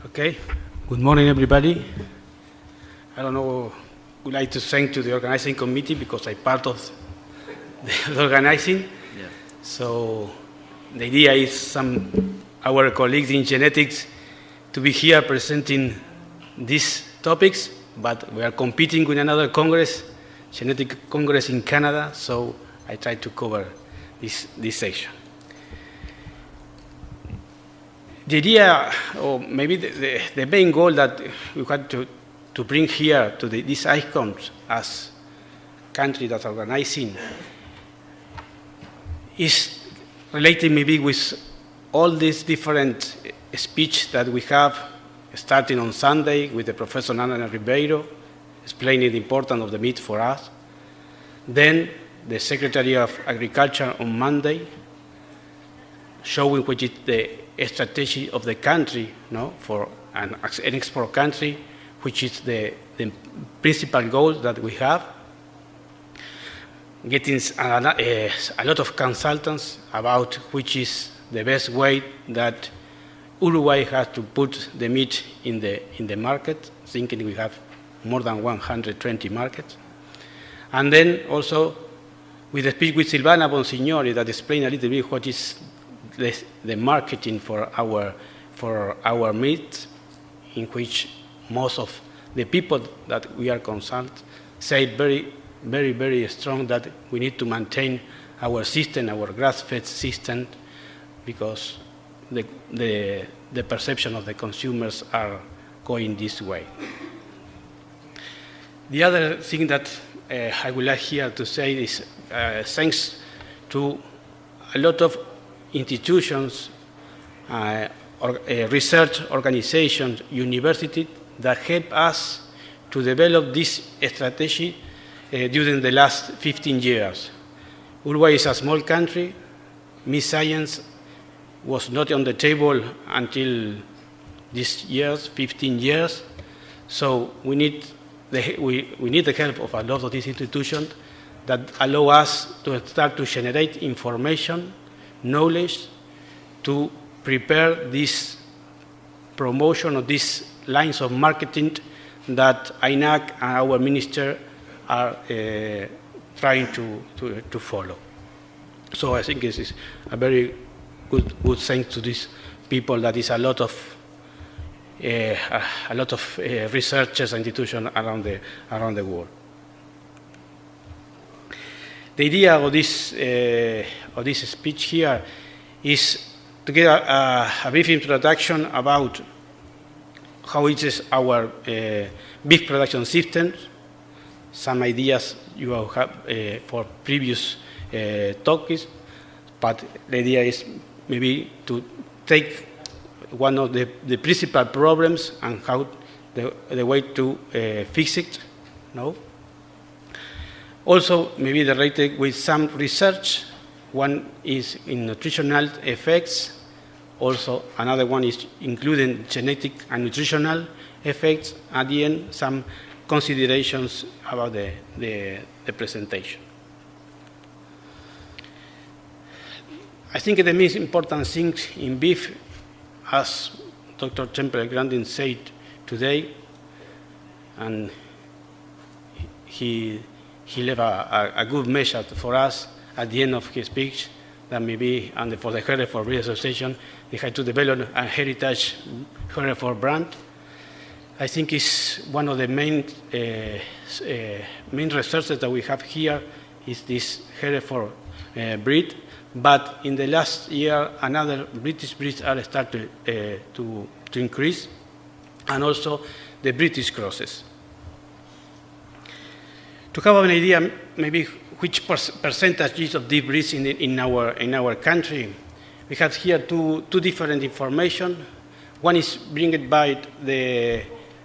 Okay, good morning, everybody. I don't know, would like to thank to the organizing committee because I'm part of the organizing. Yeah. So the idea is our colleagues in genetics to be here presenting these topics, but we are competing with another congress, genetic congress in Canada, so I try to cover this section. The idea, or maybe the main goal that we had to bring here to this Icomst as country that's organizing is related maybe with all these different speech that we have, starting on Sunday with the Professor Ana Ribeiro, explaining the importance of the meat for us. Then the Secretary of Agriculture on Monday, showing which is the strategy of the country, for an export country, which is the principal goal that we have. Getting a lot of consultants about which is the best way that Uruguay has to put the meat in the market, thinking we have more than 120 markets. And then also with the speech with Silvana Bonsignori that explained a little bit what is the marketing for our meat, in which most of the people that we are concerned say very, very, very strong that we need to maintain our system, our grass-fed system, because the perception of the consumers are going this way. The other thing that I would like here to say is thanks to a lot of institutions, research organizations, universities that help us to develop this strategy during the last 15 years. Uruguay is a small country. Meat science was not on the table until these years, 15 years. So we need the help of a lot of these institutions that allow us to start to generate information, knowledge, to prepare this promotion of these lines of marketing that INAC and our minister are trying to follow. So I think this is a very good thanks to these people. That is a lot of researchers and institutions around the world. The idea of this speech here is to get a brief introduction about how it is our beef production system, some ideas you have for previous talks, but the idea is maybe to take one of the principal problems and how the way to fix it. Also, maybe related with some research. One is in nutritional effects. Also, another one is including genetic and nutritional effects. At the end, some considerations about the presentation. I think the most important thing in beef, as Dr. Temple-Grandin said today, and he left a good message for us at the end of his speech, that maybe, and for the Hereford Breed Association, they had to develop a heritage Hereford brand. I think it's one of the main resources that we have here is this Hereford breed. But in the last year, another British breeds are starting to increase, and also the British crosses. To have an idea, maybe which percentage of these breeds in our country, we have here two different information. One is brought by the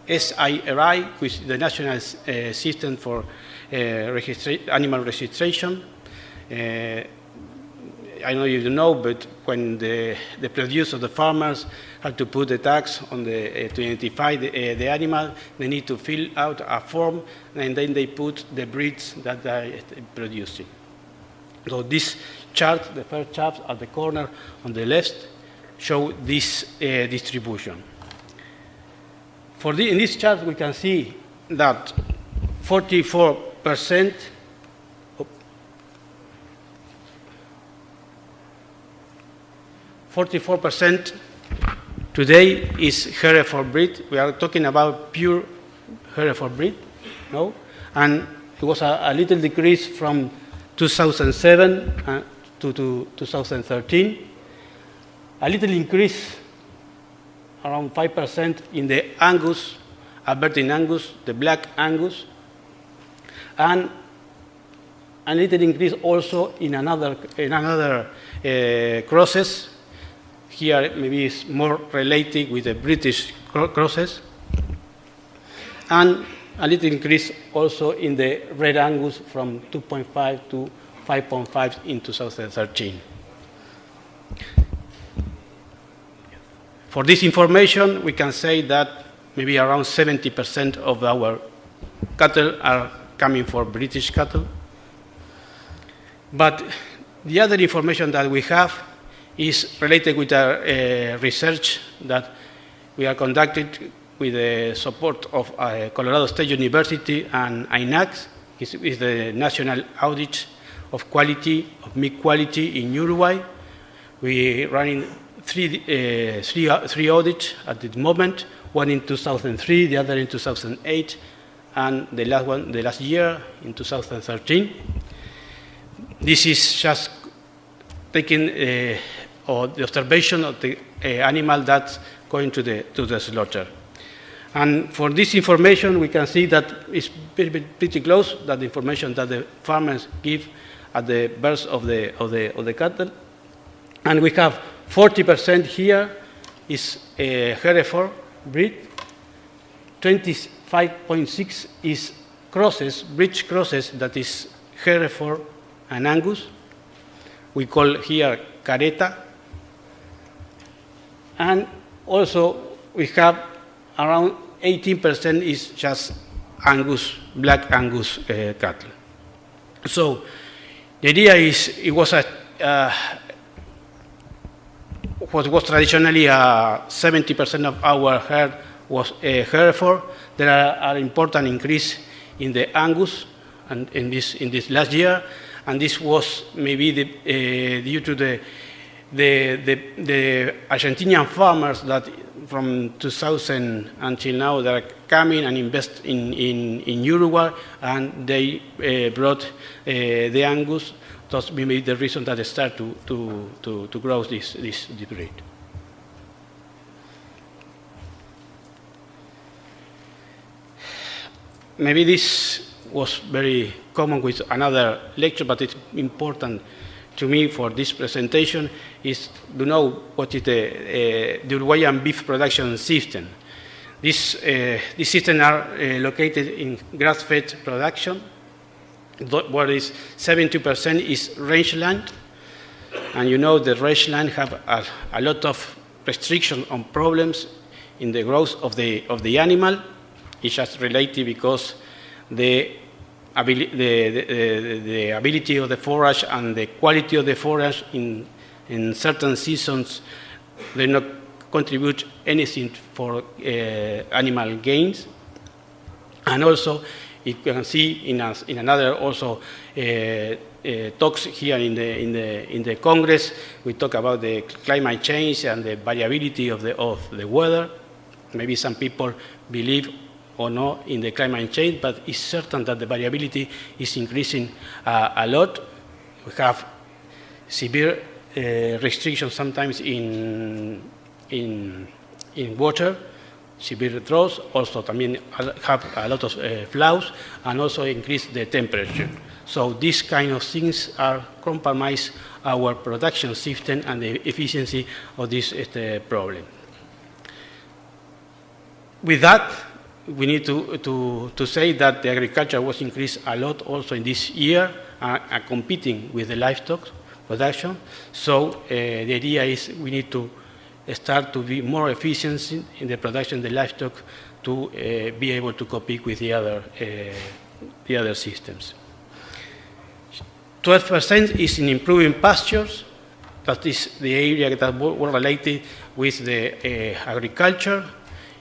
SIRI, which is the National System for Animal Registration. I know you know, but when the producers, the farmers, have to put the tags on to identify the animal, they need to fill out a form, and then they put the breeds that they are producing. So this chart, the first chart at the corner on the left, show this distribution. In this chart, we can see that 44% today is Hereford breed. We are talking about pure Hereford breed, no? And it was a little decrease from 2007 to 2013. A little increase, around 5% in the Angus, Albertine Angus, the black Angus, and a little increase also in another crosses. Here maybe it's more related with the British crosses, and a little increase also in the red Angus from 2.5 to 5.5 in 2013. For this information, we can say that maybe around 70% of our cattle are coming from British cattle. But the other information that we have is related with our research that we are conducted with the support of Colorado State University and INAX, is the National Audit of Quality, of Meat Quality in Uruguay. We are running three audits at the moment, one in 2003, the other in 2008, and the last year in 2013. This is just taking or the observation of the animal that's going to the slaughter. And for this information, we can see that it's pretty close to the information that the farmers give at the birth of the cattle. And we have 40% here is Hereford breed, 25.6 is crosses, bridge crosses, that is Hereford and Angus. We call here Careta. And also we have around 18% is just Angus, black Angus cattle. So the idea is it was what was traditionally 70% of our herd was Hereford. There are important increase in the Angus and in this last year, and this was maybe due to the Argentinian farmers that from 2000 until now they are coming and invest in Uruguay, and they brought the Angus. That's maybe the reason that they start to grow this breed. Maybe this was very common with another lecture, but it's important to me for this presentation is to know what is the Uruguayan beef production system. This system are located in grass-fed production, where is 70% is rangeland, and you know the rangeland have a lot of restriction on problems in the growth of the animal. It's just related because the ability of the forage and the quality of the forage in certain seasons, they not contribute anything for animal gains. And also, you can see in another also talks here in the Congress, we talk about the climate change and the variability of the weather. Maybe some people believe or not in the climate change, but it's certain that the variability is increasing a lot. We have severe restrictions sometimes in water, severe droughts, also también have a lot of floods, and also increase the temperature. So these kind of things are compromise our production system and the efficiency of this problem. With that, we need to say that the agriculture was increased a lot also in this year, competing with the livestock production. So the idea is we need to start to be more efficient in the production of the livestock to be able to compete with the other systems. 12% is in improving pastures. That is the area that were related with the agriculture.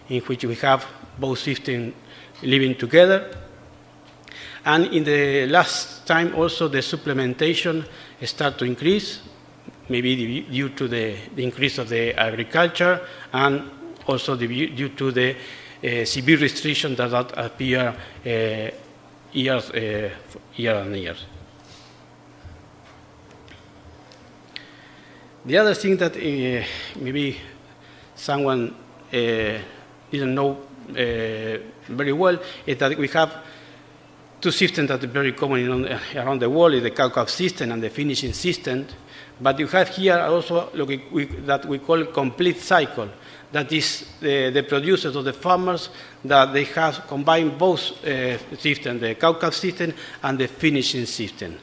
in which we have both systems living together. And in the last time also the supplementation start to increase, maybe due to the increase of the agriculture and also due to the severe restrictions that appear year on year. The other thing that maybe someone didn't know very well is that we have two systems that are very common around the world, is the Icomst system and the finishing system. But you have here also that we call complete cycle. That is the producers or the farmers that they have combined both systems, the Icomst system and the finishing system,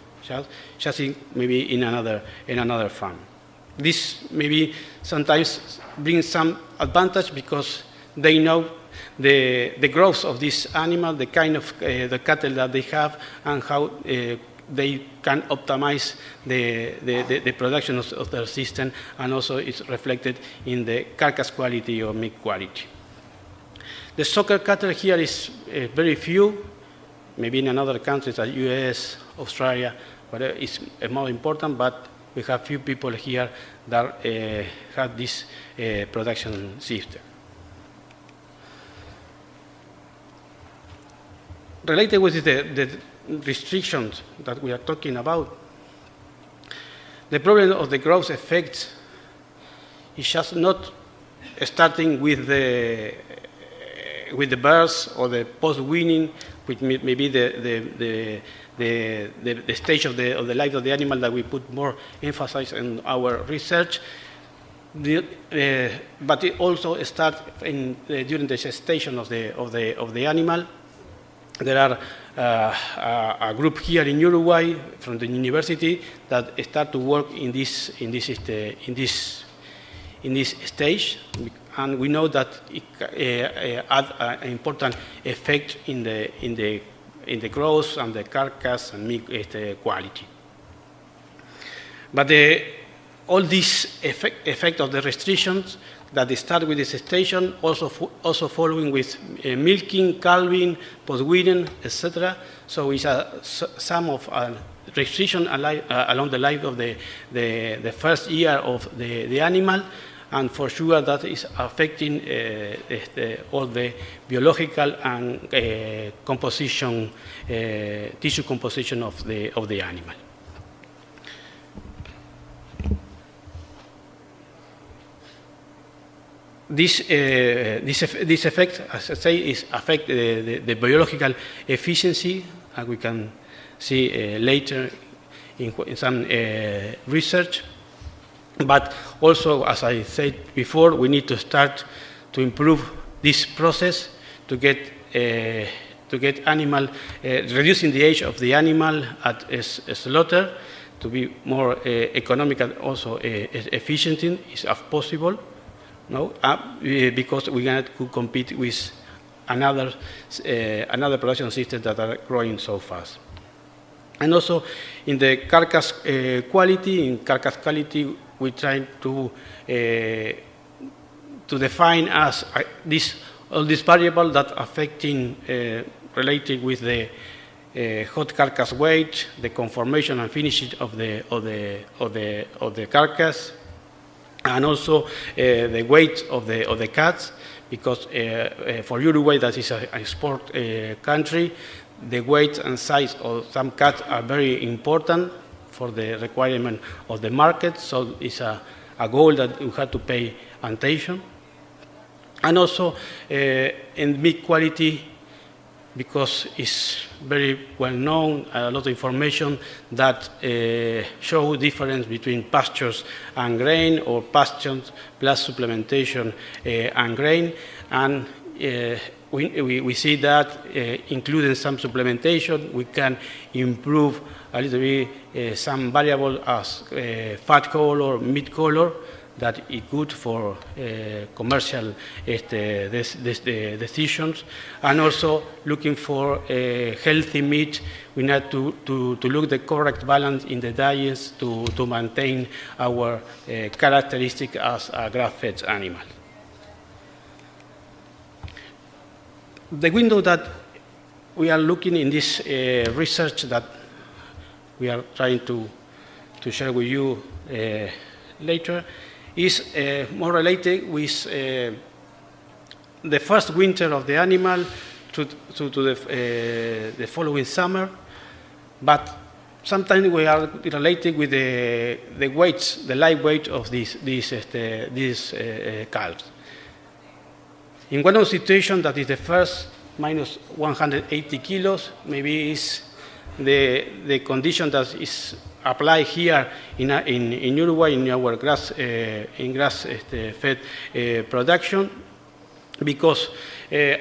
just maybe in another farm. This maybe sometimes brings some advantage because they know the growth of this animal, the kind of the cattle that they have, and how they can optimize the production of their system, and also it's reflected in the carcass quality or meat quality. The soccer cattle here is very few, maybe in another countries like US, Australia, whatever, it's more important, but we have few people here that have this production system. Related with the restrictions that we are talking about, the problem of the growth effect is just not starting with the birds or the post-weaning, which may be the stage of the life of the animal that we put more emphasis in our research. But it also starts during the gestation of the animal. There are a group here in Uruguay from the university that start to work in this stage, and we know that it adds an important effect in the growth and the carcass and meat quality. But all this effect of the restrictions that they start with this station, also following with milking, calving, post-weaning, etc. So it's some of restriction along the life of the first year of the animal, and for sure that is affecting all the biological and composition, tissue composition of the animal. This effect, as I say, is affect the biological efficiency, and we can see later in some research. But also, as I said before, we need to start to improve this process to get animal, reducing the age of the animal at slaughter to be more economical, also efficient as possible. No, because we cannot compete with another production system that are growing so fast. And also in the carcass quality, we try to define as all these variables that affecting related with the hot carcass weight, the conformation and finishing of the carcass, and also the weight of the cats, because for Uruguay, that is an export country, the weight and size of some cats are very important for the requirement of the market. So it's a goal that we have to pay attention. And also in meat quality, because it's very well known, a lot of information that show difference between pastures and grain, or pastures plus supplementation and grain. And we see that including some supplementation, we can improve a little bit some variable as fat color, meat color, that is good for commercial decisions. And also looking for healthy meat, we need to look the correct balance in the diets to maintain our characteristic as a grass-fed animal. The window that we are looking in this research that we are trying to share with you later is more related with the first winter of the animal to the following summer, but sometimes we are related with the weights, the live weight of these calves. In one of the situations that is the first minus 180 kilos, maybe is the condition that is applied here in Uruguay in our grass fed production, because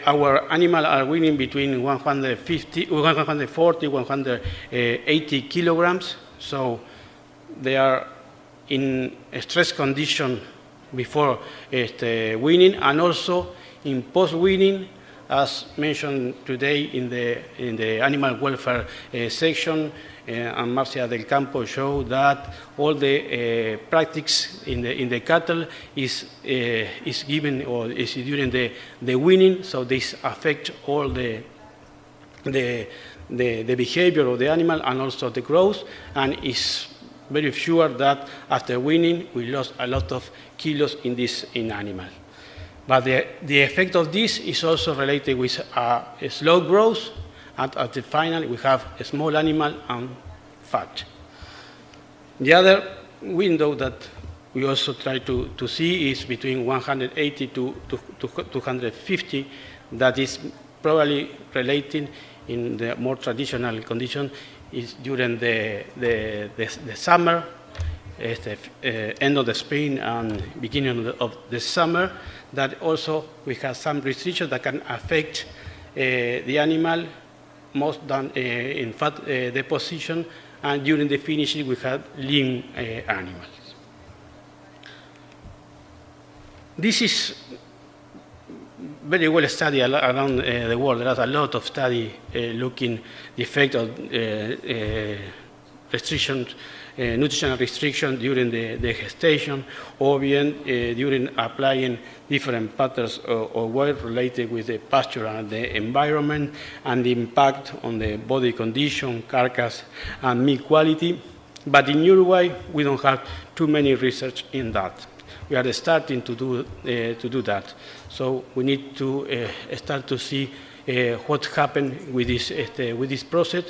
our animals are weighing between 140, 180 kilograms, so they are in a stress condition before weaning, and also in post-weaning, as mentioned today in the animal welfare section, and Marcia del Campo showed that all the practice in the cattle is given or is during the weaning, so this affects all the behavior of the animal and also the growth, and is very sure that after weaning we lost a lot of kilos in animal. But the effect of this is also related with a slow growth, and at the final we have a small animal and fat. The other window that we also try to see is between 180 to 250, that is probably related in the more traditional condition is during the summer, end of the spring and beginning of the summer, that also we have some restrictions that can affect the animal most than in fat deposition, and during the finishing we have lean animals. This is very well studied around the world. There are a lot of studies looking the effect of restrictions, nutritional restriction during the gestation, or bien during applying different patterns of weight related with the pasture and the environment, and the impact on the body condition, carcass, and meat quality. But in Uruguay, we don't have too many research in that. We are starting to do that. So we need to start to see what happened with this process,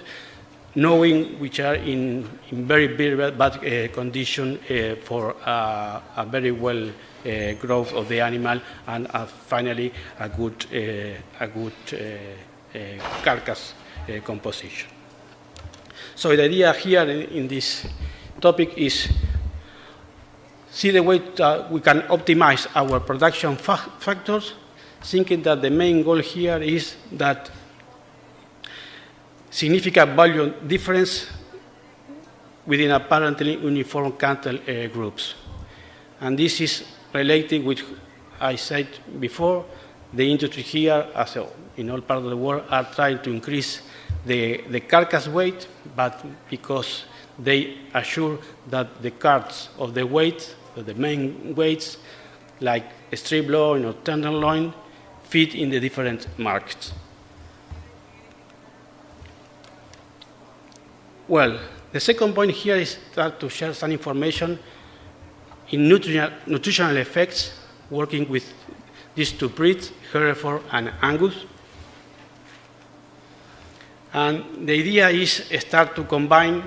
knowing which are in very bad condition for a very well growth of the animal, and finally a good carcass composition. So the idea here in this topic is see the way that we can optimize our production factors, thinking that the main goal here is that significant value difference within apparently uniform cattle groups. And this is related with, I said before, the industry here, as in all parts of the world, are trying to increase the carcass weight, but because they assure that the cards of the weight, the main weights, like strip loin or tenderloin, fit in the different markets. Well, the second point here is to share some information in nutritional effects, working with these two breeds, Hereford and Angus. And the idea is start to combine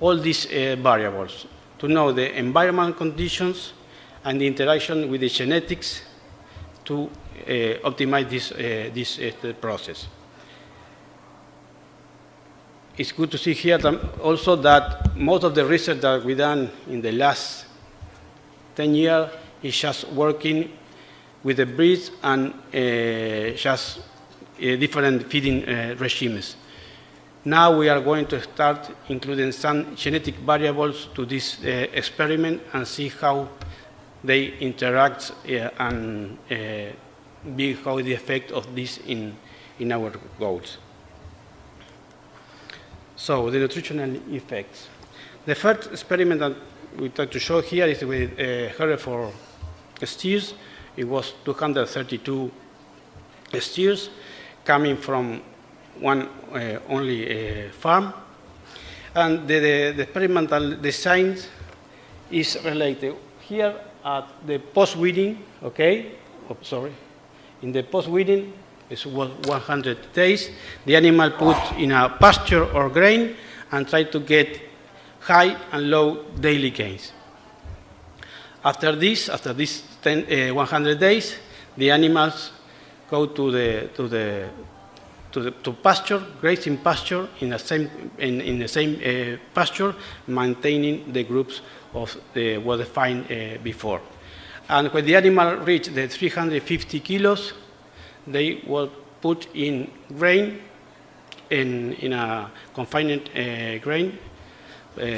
all these variables, to know the environmental conditions and the interaction with the genetics to optimize this process. It's good to see here also that most of the research that we've done in the last 10 years is just working with the breeds and just different feeding regimes. Now we are going to start including some genetic variables to this experiment and see how they interact and how the effect of this in our goats. So the nutritional effects. The first experiment that we try to show here is with Hereford steers. It was 232 steers coming from one only farm. And the experimental design is related here at the post-weeding, okay? Oh, sorry. In the post-weeding, it was 100 days. The animal put in a pasture or grain and try to get high and low daily gains. After this 100 days, the animals go to pasture, grazing pasture in the same pasture, maintaining the groups of what defined before. And when the animal reached the 350 kilos, they were put in grain, in a confined grain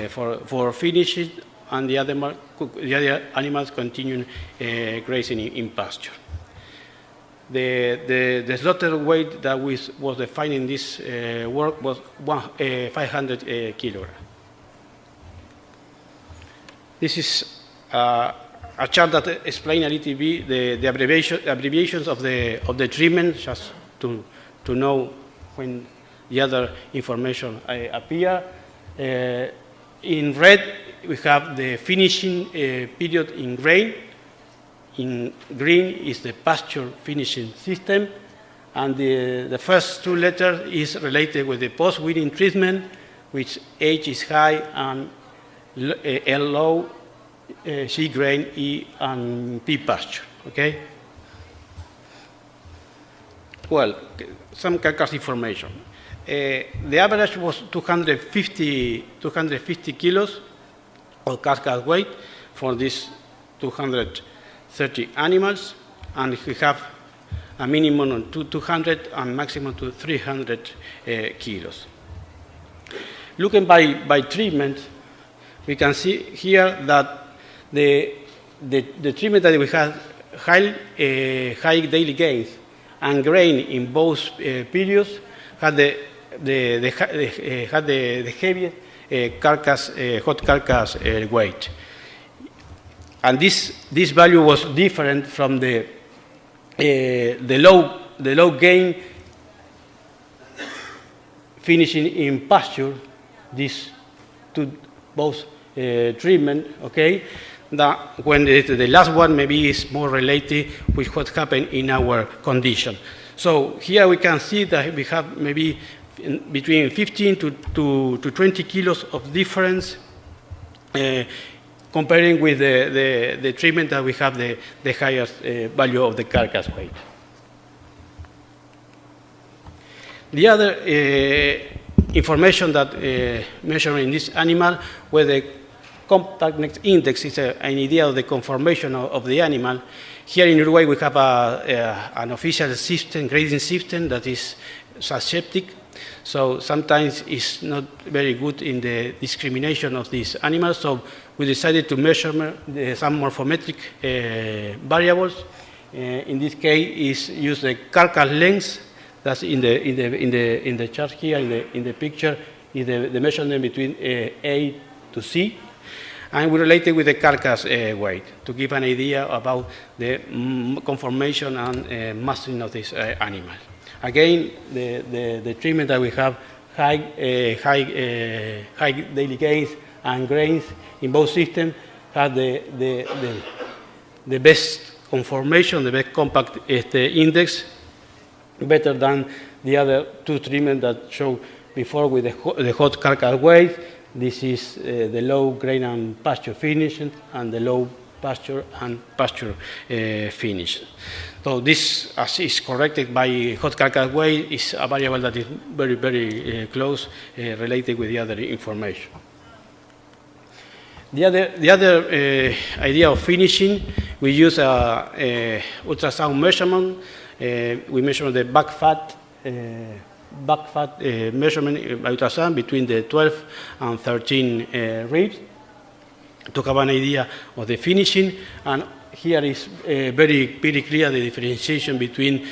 for finishing, and the other animals continue grazing in pasture. The slaughter weight that was defined in this work was 500 kilograms. This is a chart that explains a little bit the abbreviations of the treatment, just to know when the other information appear. In red, we have the finishing period in grain. In green is the pasture finishing system. And the first two letters is related with the post-weeding treatment, which H is high and L low, C grain, E and P pasture, okay? Well, some carcass information. The average was 250 kilos of carcass weight for these 230 animals, and we have a minimum of 200 and maximum to 300 kilos. Looking by treatment, we can see here that the treatment that we have high daily gains and grain in both periods had the heaviest hot carcass weight. And this value was different from the low gain finishing in pasture. These two both treatment, okay. That when the last one maybe is more related with what happened in our condition. So here we can see that we have maybe between 15 to 20 kilos of difference comparing with the treatment that we have the highest value of the carcass weight. The other information that measuring this animal were the compactness index is an idea of the conformation of the animal. Here in Uruguay we have an official system, grading system that is aseptic. So sometimes it's not very good in the discrimination of these animals. So we decided to measure some morphometric variables. In this case, is use the carcass length. That's in the chart here in the picture. Is the measurement between A to C, and we relate it with the carcass weight to give an idea about the conformation and mastering of this animal. Again, the treatment that we have high daily gains and grains in both systems have the best conformation, the best compact index, better than the other two treatments that show before with the hot carcass weight. This is the low grain and pasture finish and the low pasture and pasture finish. So this, as is corrected by hot carcass weight, is a variable that is very, very close related with the other information. The other idea of finishing, we use ultrasound measurement. We measure the back fat measurement by ultrasound between the 12 and 13 ribs to have an idea of the finishing. And here is very clear the differentiation between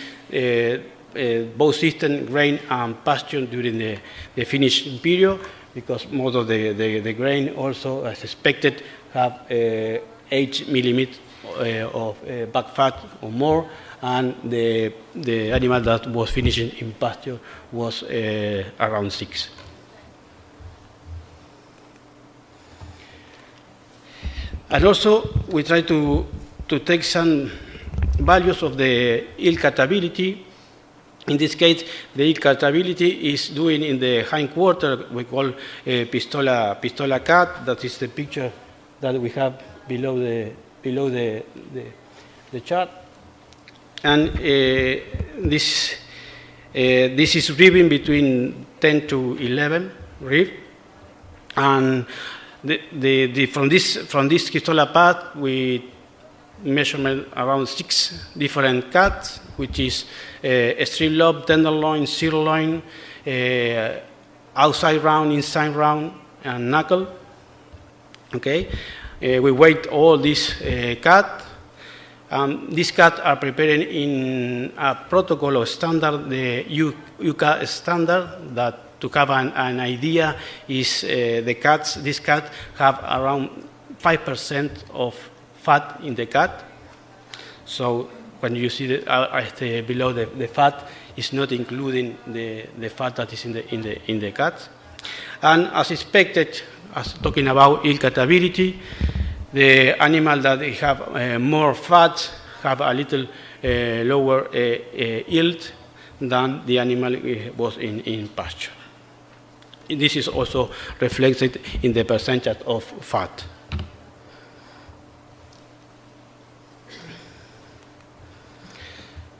both system, grain and pasture during the finishing period, because most of the grain also, as expected, have 8 millimeters of back fat or more, and the animal that was finishing in pasture was around 6. And also, we try to take some values of the yield catability. In this case, the yield catability is doing in the hindquarter, we call pistola cut. That is the picture that we have below the chart. And this is ribbing between 10 to 11 rib. And from this pistola path, we measurement around 6 different cuts, which is strip lobe, tenderloin, sirloin, outside round, inside round, and knuckle. Okay, we weight all these cuts. These cuts are prepared in a protocol or standard, the UCA standard, that to have an idea is these cuts have around 5% of fat in the cut. So when you see below the fat, it's not including the fat that is in the cut. And as expected, as talking about yield catability, the animal that have more fat have a little lower yield than the animal was in pasture. This is also reflected in the percentage of fat.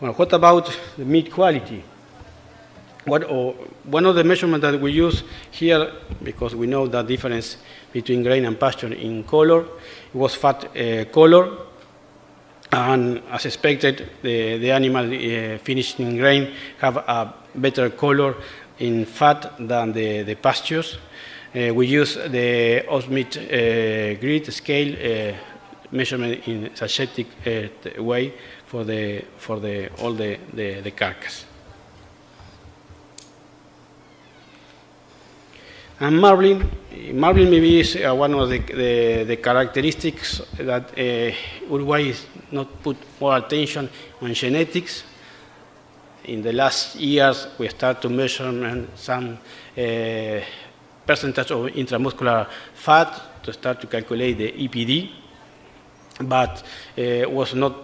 Well, what about the meat quality? One of the measurements that we use here, because we know the difference between grain and pasture in color, it was fat color. And as expected, the animal finished in grain have a better color in fat than the pastures. We use the Icomst grid scale measurement in scientific way for all the carcass. And marbling maybe is one of the characteristics that Uruguay is not put more attention on genetics. In the last years, we start to measure some percentage of intramuscular fat to start to calculate the EPD, but was not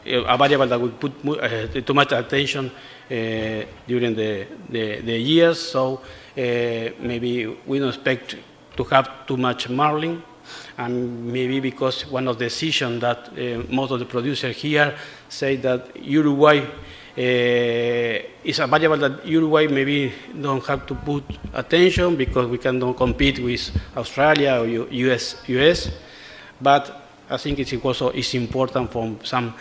a variable that we put too much attention during the years. So maybe we don't expect to have too much marbling, and maybe because one of the decisions that most of the producers here say that Uruguay is a variable that Uruguay maybe don't have to put attention because we cannot compete with Australia or US, but I think it's also important for some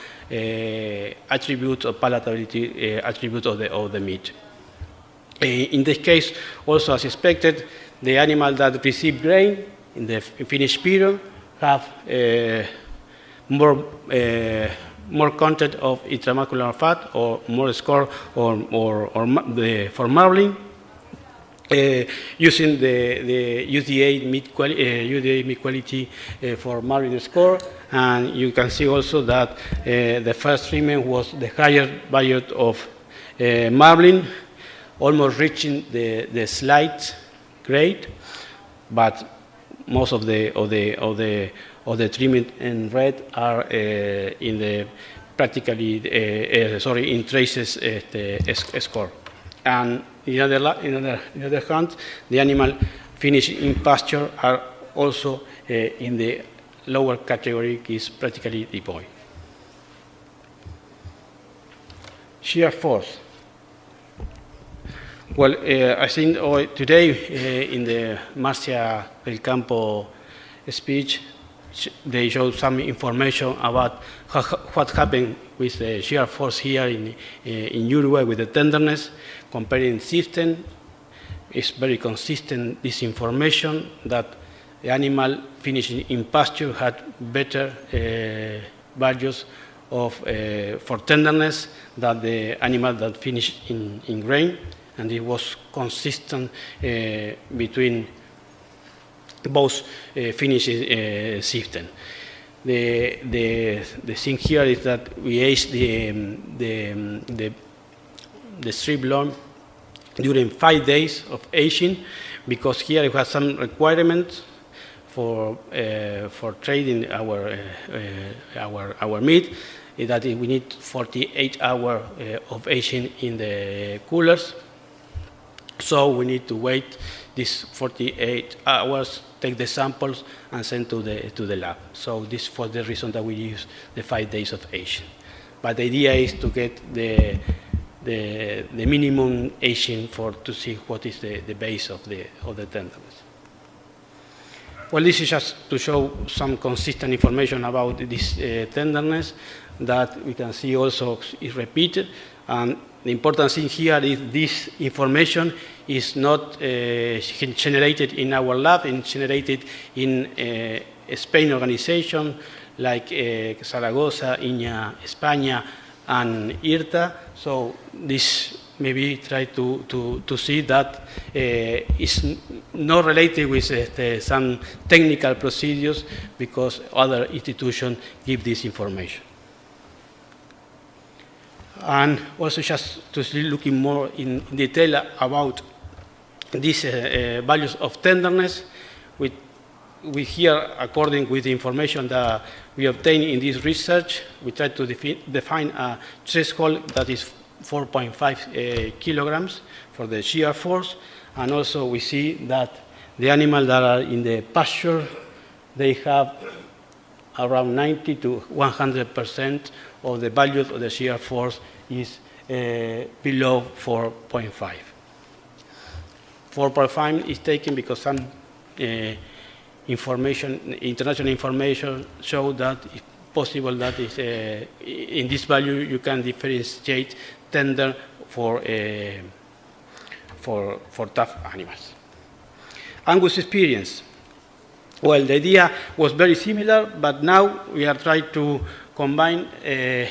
attributes of palatability, attributes of the meat. In this case, also as expected, the animal that receive grain in the finished period have more content of intramuscular fat or more score for marbling. Using the UDA meat quality for marbling score, and you can see also that the first treatment was the higher value of marbling, almost reaching the slight grade, but most of the treatment in red are in the practically in traces score. And in the other hand, the animal finished in pasture are also in the lower category, is practically devoid. Shear force. Well, I think today in the Marcia del Campo speech, they showed some information about what happened with the shear force here in Uruguay with the tenderness. Comparing system, it's very consistent, this information that the animal finishing in pasture had better values for tenderness than the animal that finished in grain, and it was consistent between both finishing systems. The thing here is that we age the strip loin during 5 days of aging, because here it has some requirements for trading our meat, that we need 48 hours of aging in the coolers. So we need to wait these 48 hours, take the samples, and send to the lab. So this for the reason that we use the 5 days of aging. But the idea is to get the minimum aging to see what is the base of the tenderness. Well, this is just to show some consistent information about this tenderness that we can see also is repeated. And the important thing here is this information is not generated in our lab, it's generated in a Spain organization like Zaragoza, INEA, España, and IRTA. So this maybe try to see that is not related with some technical procedures, because other institutions give this information. And also just to see looking more in detail about these values of tenderness, we here, according with the information that we obtained in this research, we try to define a threshold that is 4.5 kilograms for the shear force. And also we see that the animals that are in the pasture, they have around 90 to 100% of the values of the shear force is below 4.5. 4.5 is taken because some international information show that it's possible that is, in this value you can differentiate tender for tough animals. Angus experience. Well, the idea was very similar, but now we are trying to combine the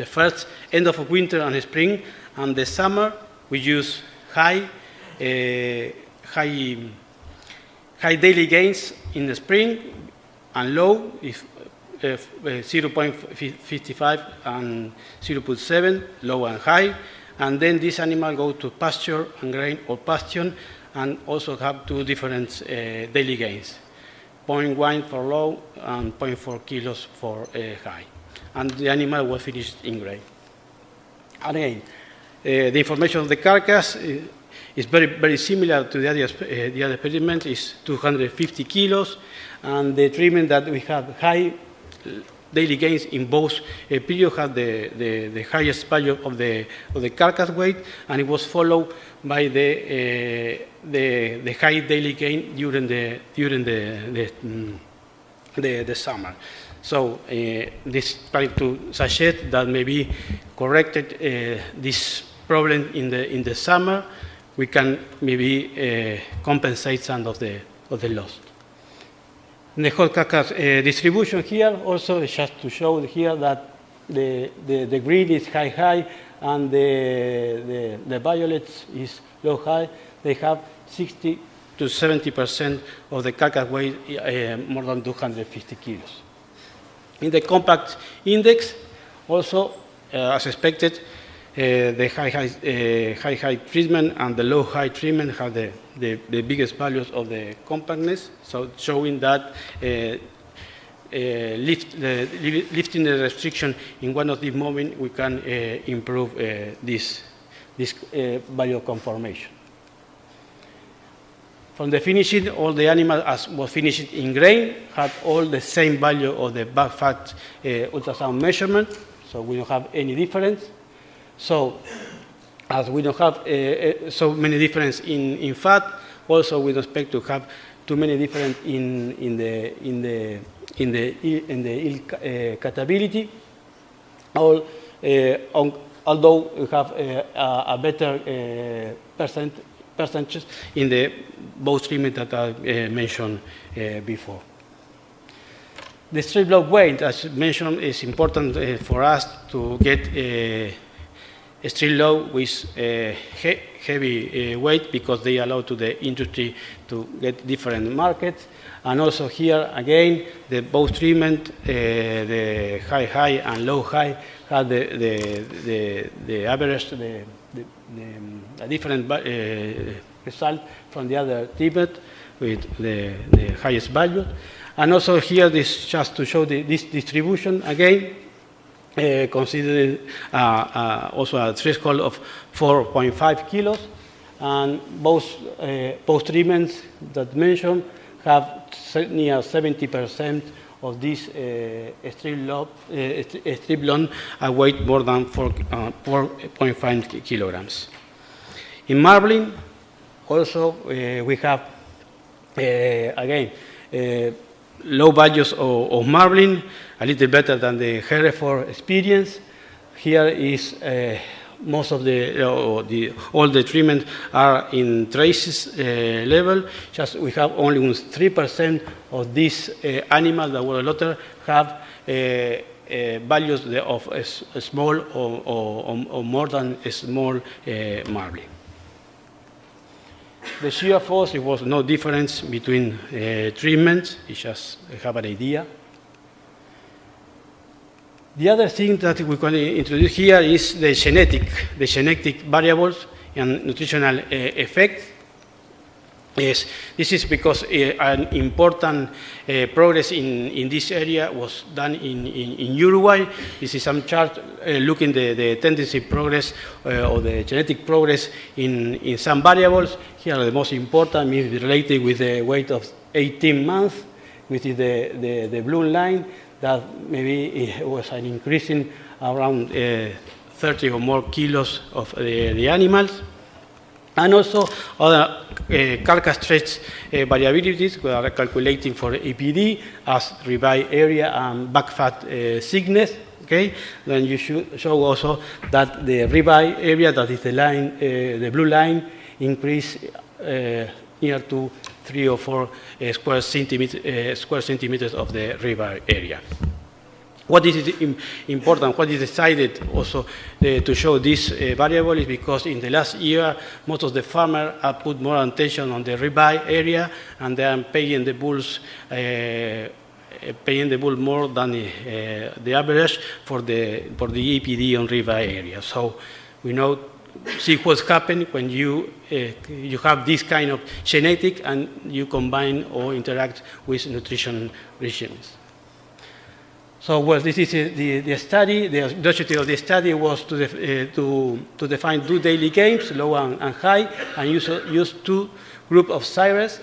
first end of winter and spring, and the summer we use high daily gains in the spring and low, if 0.55 and 0.7, low and high. And then this animal go to pasture and grain or pasture, and also have two different daily gains, 0.1 for low and 0.4 kilos for high. And the animal was finished in grain. And again, the information of the carcass is very, very similar to the other experiment, is 250 kilos, and the treatment that we have high daily gains in both periods had the highest value of the carcass weight, and it was followed by the high daily gain during the summer. So this trying to suggest that maybe corrected this problem in the summer, we can maybe compensate some of the loss. The whole carcass distribution here also is just to show here that the green is high and the violets is low-high. They have 60 to 70% of the carcass weight, more than 250 kilos. In the compact index, also, as expected, the high treatment and the low-high treatment have the biggest values of the compactness, so showing that lifting the restriction in one of these moments, we can improve this value conformation. From the finishing, all the animals as was finished in grain had all the same value of the back fat ultrasound measurement, so we don't have any difference. So, as we don't have so many difference in fat, also we don't expect to have too many difference in the yield catability. Although we have a better percentage in the both treatments that I mentioned before. The strip load weight, as mentioned, is important for us to get extreme load with heavy weight because they allow to the industry to get different markets. And also here, again, the both treatment, the high and low high, have the average, a different result from the other treatment with the highest value. And also here, this just to show this distribution again, considered also a threshold of 4.5 kilos, and both treatments that mentioned have near 70% of this strip loan weight more than 4.5 kilograms. In marbling, also we have again low values of marbling, a little better than the Hereford experience. Here is most of all the treatment are in traces level. Just we have only 3% of these animals that were slaughtered have values of a small or more than a small marbling. The shear force, it was no difference between treatments. You just have an idea. The other thing that we can introduce here is the genetic variables and nutritional effect. Yes, this is because an important progress in this area was done in Uruguay. This is some chart looking the tendency progress or the genetic progress in some variables. Here the most important is related with the weight of 18 months, which is the blue line, that maybe it was an increasing around 30 or more kilos of the animals. And also other carcass traits variabilities we are calculating for EPD as ribeye area and back fat thickness. Okay, then you should show also that the ribeye area, that is the line, the blue line, increase near to 3 or 4 square centimeters of the ribeye area. What is important, what is decided also to show this variable is because in the last year, most of the farmers have put more attention on the ribeye area, and they are paying the bulls more than the average for the EPD on ribeye area. So we know, see what's happening when you have this kind of genetic and you combine or interact with nutrition regimes. So, well, this is the study. The objective of the study was to define 2 daily games, low and high, and use 2 groups of sires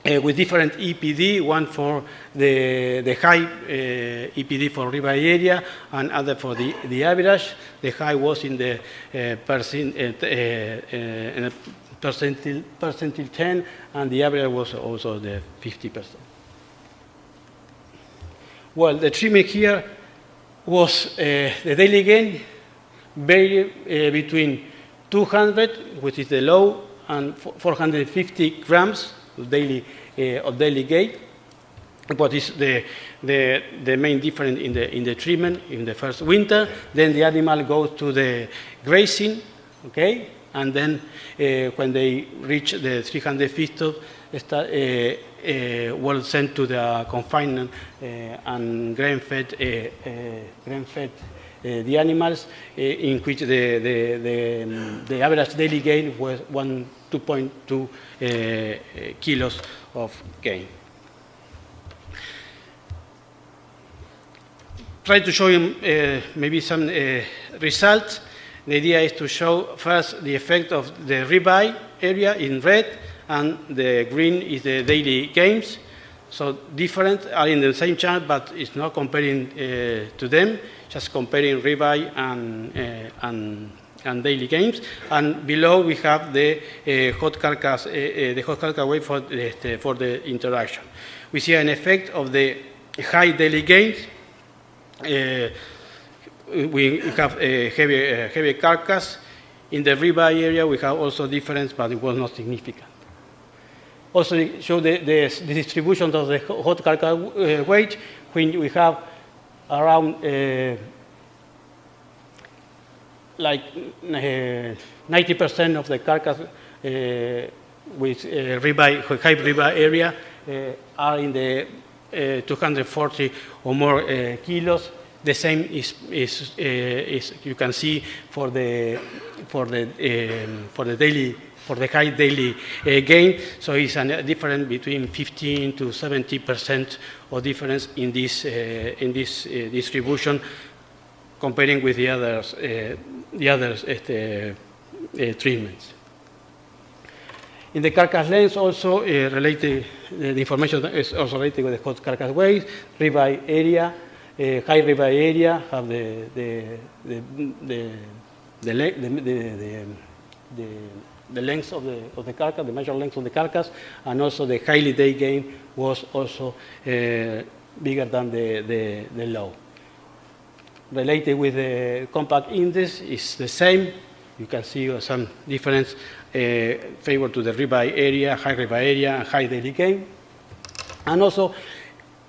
with different EPD, one for the high EPD for ribeye area and other for the average. The high was in the percentile 10, and the average was also the 50%. Well, the treatment here was the daily gain vary between 200, which is the low, and 450 grams of daily gain. What is the main difference in the treatment in the first winter? Then the animal goes to the grazing, okay, and then when they reach the 350, were sent to the confinement and grain-fed the animals, in which the average daily gain was 2.2 kilos of gain. Try to show you maybe some results. The idea is to show first the effect of the ribeye area in red, and the green is the daily gains. So different are in the same chart, but it's not comparing to them, just comparing ribeye and daily gains. And below we have the hot carcass weight for the interaction. We see an effect of the high daily gains. We have a heavy carcass. In the ribeye area, we have also difference, but it was not significant. Also show the distribution of the hot carcass weight, when we have around like 90% of the carcass with high ribeye area are in the 240 or more kilos. The same is you can see for the high daily gain. So it's a difference between 15 to 70% of difference in this distribution, comparing with the others treatments. In the carcass length, also related, the information is also related with the hot carcass weight, ribeye area, high ribeye area have the length of the carcass, the measured length of the carcass, and also the highly day gain was also bigger than the low. Related with the compact index is the same. You can see some difference favor to the ribeye area, high ribeye area, and high daily gain. And also,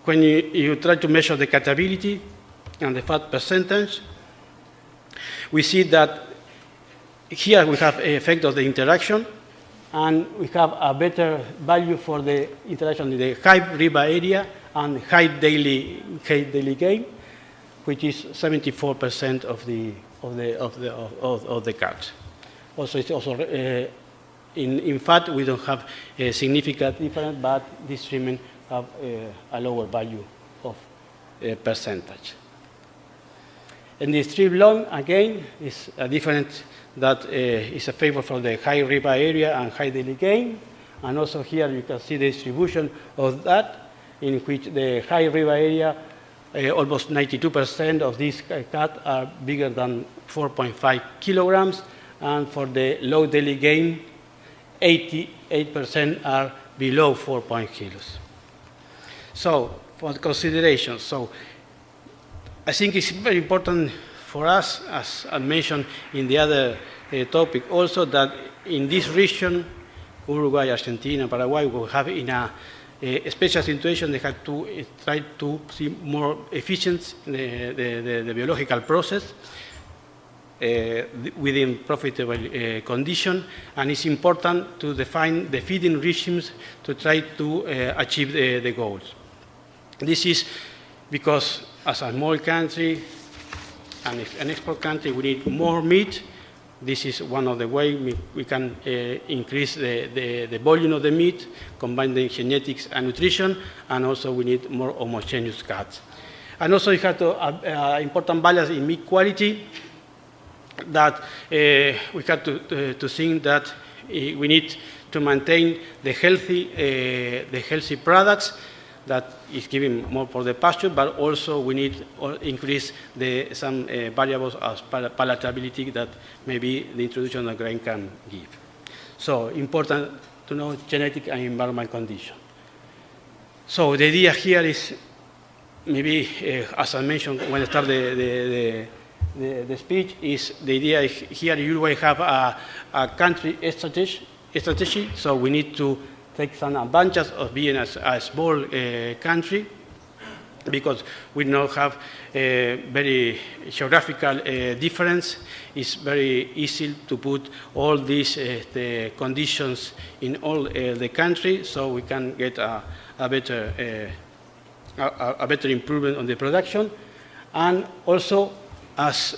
when you try to measure the catability and the fat percentage, we see that here we have an effect of the interaction, and we have a better value for the interaction in the high ribeye area and high daily gain, which is 74% of the cards. Also, it's also in fact we don't have a significant difference, but this treatment have a lower value of percentage. And the strip long again is a difference that is a favor for the high ribeye area and high daily gain. And also here you can see the distribution of that, in which the high ribeye area, almost 92% of these cats are bigger than 4.5 kilograms. And for the low daily gain, 88% are below 4 kilos. So for consideration, so I think it's very important for us, as I mentioned in the other topic also, that in this region, Uruguay, Argentina, Paraguay, will have in a special situation, they have to try to see more efficient the biological process within profitable condition, and it's important to define the feeding regimes to try to achieve the goals. This is because as a small country and an export country, we need more meat. This is one of the ways we can increase the volume of the meat, combining genetics and nutrition, and also we need more homogeneous cuts. And also you have to important balance in meat quality, that we have to think that we need to maintain the healthy products that is giving more for the pasture, but also we need to increase some variables as palatability that maybe the introduction of grain can give. So important to know genetic and environmental condition. So the idea here is maybe, as I mentioned when I started the speech, is the idea is here in Uruguay have a country strategy, so we need to take some advantage of being a small country, because we now have a very geographical difference. It's very easy to put all these the conditions in all the country, so we can get a better improvement on the production. And also, as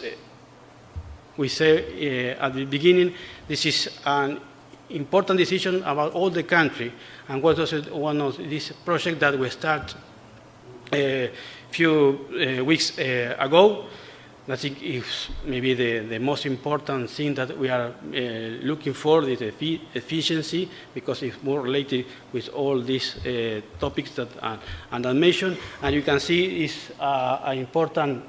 we say at the beginning, this is an important decision about all the country, and what was one of these projects that we start a few weeks ago. I think is maybe the most important thing that we are looking for is efficiency, because it's more related with all these topics that I mentioned, and you can see it's an important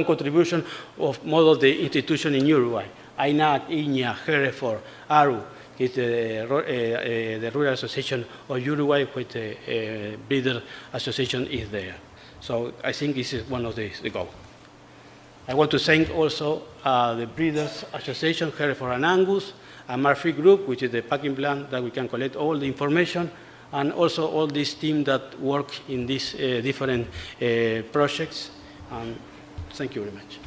contribution of most of the institutions in Uruguay. INAC, INIA, Hereford, ARU, is the Rural Association of Uruguay, which the Breeder Association is there. So I think this is one of the goals. I want to thank also the Breeders Association, Hereford and Angus, and Murphy Group, which is the packing plant that we can collect all the information, and also all this team that work in these different projects. Thank you very much.